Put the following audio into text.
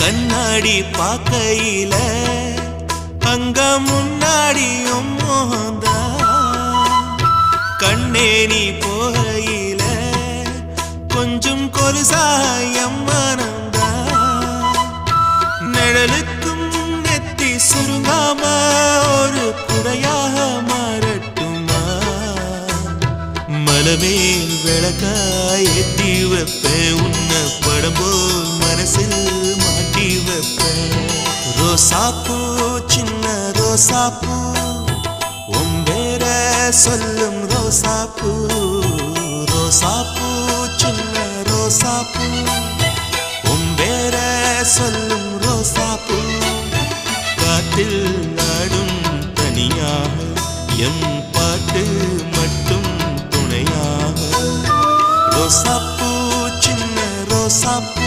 கண்ணாடி பார்க்கையில அங்க முன்னாடியும் மோகந்தா கண்ணே நீ போகையில கொஞ்சம் கொலுசாயம் மனந்தா நிழலுக்கும் நெத்தி சுருங்காம ஒரு குறையாக மாறட்டுமா மலமேல் விளக்காய் ஏத்தி வைப்பேன் உன்னை படம் போல் மனசில் மாட்டி வைப்பேன் ரோசாப்பூ சின்ன ரோசாப்பூ உன் பேர சொல்லும் ரோசாப்பூ ரோசாப்பூ சின்ன ரோசாப்பூ உன் பேர சொல்லும் ரோசாப்பூ காத்தில் ஆடும் தனியாக எம் பாட்டு மட்டும் துணையாக ரோசாப்பூ சின்ன ரோசாப்பூ